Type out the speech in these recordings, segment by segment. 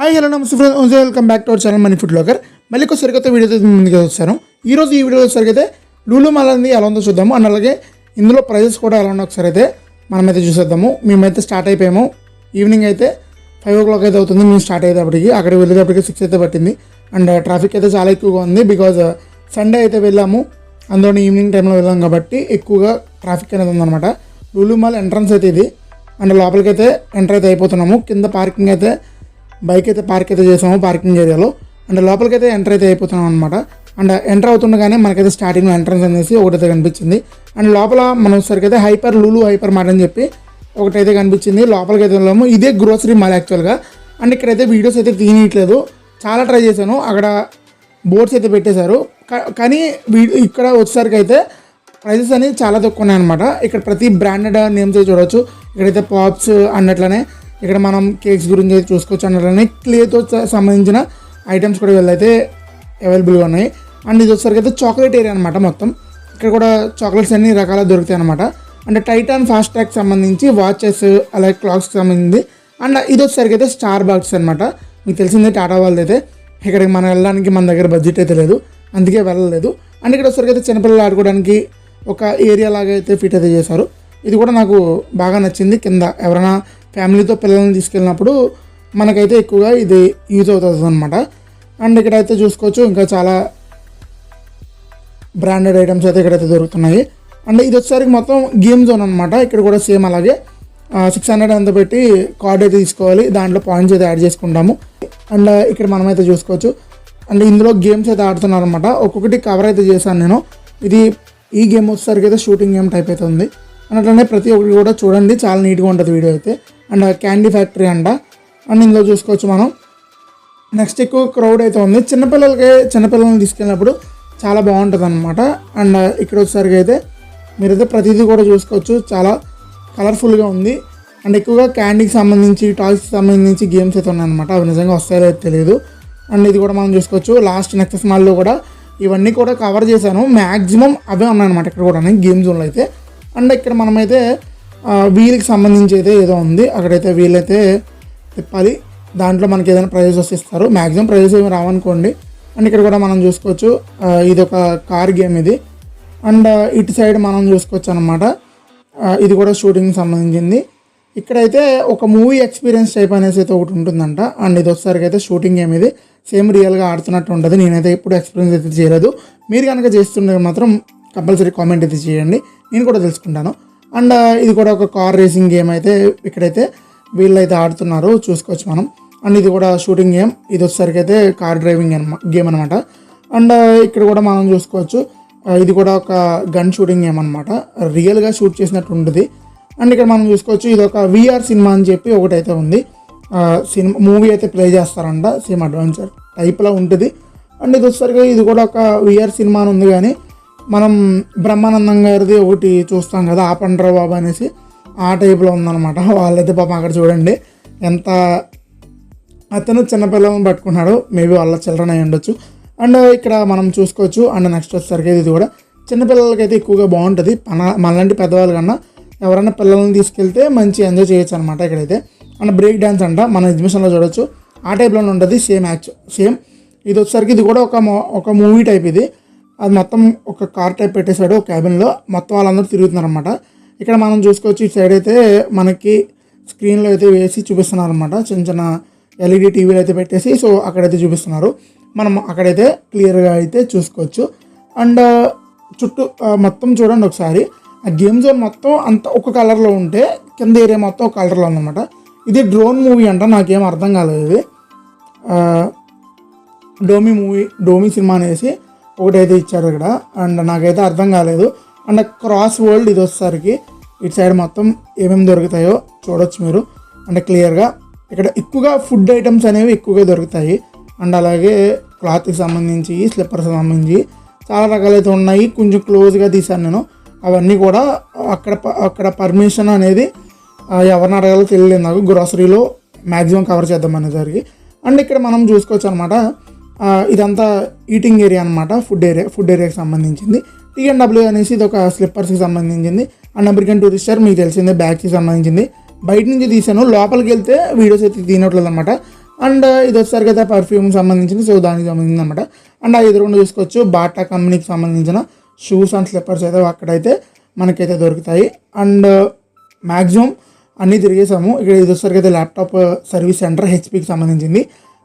Hi hello నమస్తే friends, welcome back to our channel money food blogger. మళ్ళీ ఒక సరికొత్త వీడియోతో ముందుకు వచ్చాను. ఈరోజు ఈ వీడియో సరిగైతే లూలు మాల్ అనేది ఎలా ఉందో చూద్దాము, అండ్ అలాగే ఇందులో ప్రైజెస్ కూడా ఎలా ఉందో ఒకసారి అయితే మనమైతే చూసేద్దాము. మేమైతే స్టార్ట్ అయిపోయాము. ఈవినింగ్ అయితే 5 o'clock అయితే అవుతుంది మేము స్టార్ట్ అయ్యేటప్పటికి. అక్కడికి వెళ్ళేటప్పటికి 6 అయితే పట్టింది. అండ్ ట్రాఫిక్ అయితే చాలా ఎక్కువగా ఉంది, బికాజ్ సండే అయితే వెళ్ళాము, అందులో ఈవినింగ్ టైంలో వెళ్ళాం కాబట్టి ఎక్కువగా ట్రాఫిక్ అనేది ఉందన్నమాట. లూలు మాల్ ఎంట్రన్స్ అయితే ఇది. అండ్ లోపలికి అయితే ఎంటర్ అయితే అయిపోతున్నాము. కింద పార్కింగ్ అయితే బైక్ అయితే పార్క్ అయితే చేసాము పార్కింగ్ ఏరియాలో. అండ్ లోపలికి అయితే ఎంటర్ అయితే అయిపోతున్నాం అనమాట. అండ్ ఎంటర్ అవుతుండగానే మనకైతే స్టార్టింగ్ ఎంట్రన్స్ అనేసి ఒకటైతే కనిపించింది. అండ్ లోపల మనం సరికి అయితే లూలు హైపర్ మార్ట్ అని చెప్పి ఒకటైతే కనిపించింది. లోపలికి అయితే వెళ్ళాము. ఇదే గ్రోసరీ మాల్ యాక్చువల్గా. అండ్ ఇక్కడైతే వీడియోస్ అయితే తీయట్లేదు, చాలా ట్రై చేశాను. అక్కడ బోర్డ్స్ అయితే పెట్టేశారు, కానీ ఇక్కడ వచ్చేసరికి అయితే ప్రైజెస్ అనేవి చాలా తక్కువ ఉన్నాయి అనమాట. ఇక్కడ ప్రతి బ్రాండెడ్ నేమ్స్ అయితే చూడవచ్చు. ఇక్కడైతే పాప్స్ అన్నట్లనే ఇక్కడ మనం కేక్స్ గురించి అయితే చూసుకోవచ్చు. అన్నట్లనే క్లేతో సంబంధించిన ఐటమ్స్ కూడా వీళ్ళైతే అవైలబుల్గా ఉన్నాయి. అండ్ ఇది వచ్చేసరికి అయితే చాక్లెట్ ఏరియా అనమాట. మొత్తం ఇక్కడ కూడా చాక్లెట్స్ అన్ని రకాల దొరుకుతాయి అనమాట. అండ్ టైటాన్ ఫాస్ట్ ట్రాక్ సంబంధించి వాచెస్ అలాగే క్లాక్స్కి సంబంధించి. అండ్ ఇది వచ్చేసరికి అయితే స్టార్ బాక్స్ అనమాట. మీకు తెలిసిందే టాటా వాళ్ళది అయితే. ఇక్కడికి మనం వెళ్ళడానికి మన దగ్గర బడ్జెట్ అయితే లేదు, అందుకే వెళ్ళలేదు. అండ్ ఇక్కడ వచ్చేసరికి అయితే చిన్నపిల్లలు ఆడుకోవడానికి ఒక ఏరియా లాగా అయితే ఫిట్ అయితే చేశారు. ఇది కూడా నాకు బాగా నచ్చింది. కింద ఎవరైనా ఫ్యామిలీతో పిల్లల్ని తీసుకెళ్ళినప్పుడు మనకైతే ఎక్కువగా ఇది యూజ్ అవుతుంది అనమాట. అండ్ ఇక్కడైతే చూసుకోవచ్చు ఇంకా చాలా బ్రాండెడ్ ఐటమ్స్ అయితే ఇక్కడైతే దొరుకుతున్నాయి. అండ్ ఇది వచ్చేసరికి మొత్తం గేమ్ జోన్ అనమాట. ఇక్కడ కూడా సేమ్ అలాగే 600 అంత పెట్టి కార్డ్ అయితే తీసుకోవాలి, దాంట్లో పాయింట్స్ అయితే యాడ్ చేసుకుంటాము. అండ్ ఇక్కడ మనమైతే చూసుకోవచ్చు. అండ్ ఇందులో గేమ్స్ అయితే ఆడుతున్నారు అనమాట. ఒక్కొక్కటి కవర్ అయితే చేశాను నేను. ఈ గేమ్ వచ్చేసరికి అయితే షూటింగ్ గేమ్ టైప్ అయితే ఉంది. అండ్ అట్లనే ప్రతి ఒక్కటి కూడా చూడండి, చాలా నీట్గా ఉంటుంది వీడియో అయితే. అండ్ క్యాండీ ఫ్యాక్టరీ అండ్ ఇందులో చూసుకోవచ్చు మనం. నెక్స్ట్ ఎక్కువ క్రౌడ్ అయితే ఉంది. చిన్నపిల్లల్ని తీసుకెళ్ళినప్పుడు చాలా బాగుంటుంది అనమాట. అండ్ ఇక్కడ వచ్చేసరికి అయితే మీరైతే ప్రతిదీ కూడా చూసుకోవచ్చు, చాలా కలర్ఫుల్గా ఉంది. అండ్ ఎక్కువగా క్యాండీకి సంబంధించి టాయ్స్కి సంబంధించి గేమ్స్ అయితే ఉన్నాయన్నమాట. అవి నిజంగా వస్తాయో తెలియదు. అండ్ ఇది కూడా మనం చూసుకోవచ్చు. లాస్ట్ నెక్సెస్ మాల్లో కూడా ఇవన్నీ కూడా కవర్ చేశాను, మ్యాక్సిమం అవే ఉన్నాయన్నమాట ఇక్కడ కూడా గేమ్ జోన్లో అయితే. అండ్ ఇక్కడ మనమైతే వీల్కి సంబంధించి అయితే ఏదో ఉంది, అక్కడైతే వీల్ అయితే తిప్పాలి, దాంట్లో మనకి ఏదైనా ప్రైజెస్ వస్తే ఇస్తారు. మ్యాక్సిమం ప్రైజెస్ ఏమి రావనుకోండి. అండ్ ఇక్కడ కూడా మనం చూసుకోవచ్చు, ఇది ఒక కార్ గేమ్ ఇది. అండ్ ఇటు సైడ్ మనం చూసుకోవచ్చు అనమాట, ఇది కూడా షూటింగ్కి సంబంధించింది. ఇక్కడైతే ఒక మూవీ ఎక్స్పీరియన్స్ టైప్ అనేసి అయితే ఒకటి ఉంటుందంట. అండ్ ఇది వచ్చేసరికి అయితే షూటింగ్ గేమ్ ఇది, సేమ్ రియల్గా ఆడుతున్నట్టు ఉంటుంది. నేనైతే ఎప్పుడు ఎక్స్పీరియన్స్ అయితే చేయలేదు. మీరు కనుక చేస్తుంటే మాత్రం కంపల్సరీ కామెంట్ అయితే చేయండి, నేను కూడా తెలుసుకుంటాను. అండ్ ఇది కూడా ఒక కార్ రేసింగ్ గేమ్ అయితే ఇక్కడైతే వీళ్ళైతే ఆడుతున్నారు, చూసుకోవచ్చు మనం. అండ్ ఇది కూడా షూటింగ్ గేమ్. ఇది వచ్చేసరికి అయితే కార్ డ్రైవింగ్ గేమ్ అనమాట. అండ్ ఇక్కడ కూడా మనం చూసుకోవచ్చు, ఇది కూడా ఒక గన్ షూటింగ్ గేమ్ అనమాట, రియల్గా షూట్ చేసినట్టు ఉంటుంది. అండ్ ఇక్కడ మనం చూసుకోవచ్చు, ఇది ఒక VR సినిమా అని చెప్పి ఒకటైతే ఉంది. మూవీ అయితే ప్లే చేస్తారంట, సేమ్ అడ్వెంచర్ టైప్లో ఉంటుంది. అండ్ ఇది వచ్చేసరికి ఇది కూడా ఒక VR సినిమా అని ఉంది, కానీ మనం బ్రహ్మానందం గారిది ఒకటి చూస్తాం కదా, ఆపండ్రా బాబు అనేసి, ఆ టైప్లో ఉందన్నమాట. వాళ్ళైతే పాపం అక్కడ చూడండి ఎంత అతను చిన్నపిల్లలను పట్టుకున్నాడు, మేబీ వాళ్ళ చిల్డ్రన్ అయి ఉండొచ్చు. అండ్ ఇక్కడ మనం చూసుకోవచ్చు. అండ్ నెక్స్ట్ వచ్చేసరికి ఇది కూడా చిన్నపిల్లలకైతే ఎక్కువగా బాగుంటుంది. మనలాంటి పెద్దవాళ్ళ కన్నా ఎవరైనా పిల్లల్ని తీసుకెళ్తే మంచి ఎంజాయ్ చేయొచ్చు అనమాట ఇక్కడైతే. అండ్ బ్రేక్ డ్యాన్స్ అంట మన ఎగ్జిబిషన్లో చూడొచ్చు, ఆ టైప్లోనే ఉంటుంది సేమ్. ఇది వచ్చేసరికి ఇది కూడా ఒక మూవీ టైప్ ఇది. అది మొత్తం ఒక కార్ టైప్ పెట్టేశాడు ఒక క్యాబిన్లో, మొత్తం వాళ్ళందరూ తిరుగుతున్నారు అనమాట. ఇక్కడ మనం చూసుకోవచ్చు, ఈ సైడ్ అయితే మనకి స్క్రీన్లో అయితే వేసి చూపిస్తున్నారు అనమాట. చిన్న LED టీవీలు అయితే పెట్టేసి, సో అక్కడైతే చూపిస్తున్నారు. మనం అక్కడైతే క్లియర్గా అయితే చూసుకోవచ్చు. అండ్ చుట్టూ మొత్తం చూడండి ఒకసారి, ఆ గేమ్ జోన్ మొత్తం అంత ఒక కలర్లో ఉంటే కింద ఏరియా మొత్తం ఒక కలర్లో ఉందన్నమాట. ఇది డ్రోన్ మూవీ అంట, నాకేం అర్థం కాలేదు. ఇది డోమీ సినిమా అనేసి ఒకటైతే ఇచ్చారు ఇక్కడ. అండ్ నాకైతే అర్థం కాలేదు. అండ్ క్రాస్ వరల్డ్ ఇది వచ్చేసరికి ఇటు సైడ్ మొత్తం ఏమేమి దొరుకుతాయో చూడొచ్చు మీరు. అంటే క్లియర్గా ఇక్కడ ఎక్కువగా ఫుడ్ ఐటమ్స్ అనేవి ఎక్కువగా దొరుకుతాయి. అండ్ అలాగే క్లాత్కి సంబంధించి, స్లిప్పర్స్కి సంబంధించి చాలా రకాలైతే ఉన్నాయి. కొంచెం క్లోజ్గా తీశాను నేను అవన్నీ కూడా. అక్కడ పర్మిషన్ అనేది ఎవరిని అడగాలో తెలియలేదు నాకు, గ్రోసరీలో మ్యాక్సిమం కవర్ చేద్దాం అనేసరికి. అండ్ ఇక్కడ మనం చూసుకోవచ్చు అనమాట, ఇదంతా ఈటింగ్ ఏరియా అనమాట, ఫుడ్ ఏరియాకి సంబంధించింది. T&W అనేసి ఇది ఒక స్లిప్పర్స్కి సంబంధించింది. అండ్ అమెరికన్ టూరిస్టర్ మీకు తెలిసిందే, బ్యాగ్కి సంబంధించింది. బయట నుంచి తీసాను, లోపలికి వెళ్తే వీడియోస్ అయితే తీయట్లేదు అనమాట. అండ్ ఇది వచ్చేసరికి అయితే పర్ఫ్యూమ్ సంబంధించిన, సో దానికి సంబంధించింది అనమాట. అండ్ ఆ ఎదురుకుండా చూసుకోవచ్చు బాటా కంపెనీకి సంబంధించిన షూస్ అండ్ స్లిప్పర్స్ అయితే అక్కడైతే మనకైతే దొరుకుతాయి. అండ్ మ్యాక్సిమం అన్నీ తిరిగేసాము. ఇక్కడ ఇది వచ్చేసరికి అయితే ల్యాప్టాప్ సర్వీస్ సెంటర్ హెచ్పికి సంబంధించింది.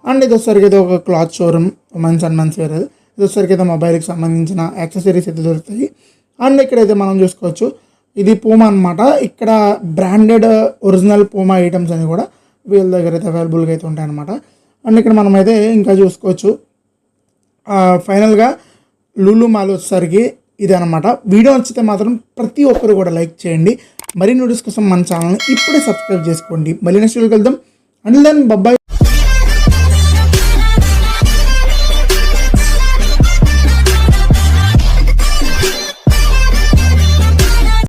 అండ్ ఇది వచ్చేసరికి అయితే ఒక cloth showroom women's and men's wear. ఇది వచ్చేసరికి అయితే మొబైల్కి సంబంధించిన యాక్సెసరీస్ అయితే దొరుకుతాయి. అండ్ ఇక్కడైతే మనం చూసుకోవచ్చు ఇది పూమా అనమాట. ఇక్కడ బ్రాండెడ్ ఒరిజినల్ పూమా ఐటమ్స్ అని కూడా వీళ్ళ దగ్గర అయితే అవైలబుల్గా అయితే ఉంటాయి అనమాట. అండ్ ఇక్కడ మనమైతే ఇంకా చూసుకోవచ్చు ఫైనల్గా లులు మాల్ వచ్చేసరికి ఇది అనమాట. వీడియో నచ్చితే మాత్రం ప్రతి ఒక్కరు కూడా లైక్ చేయండి. మరిన్ని వీడియోస్ కోసం మన ఛానల్ని ఇప్పుడే సబ్స్క్రైబ్ చేసుకోండి. మళ్ళీ నెక్స్ట్ వీడియోకి వెళ్దాం. And then bye.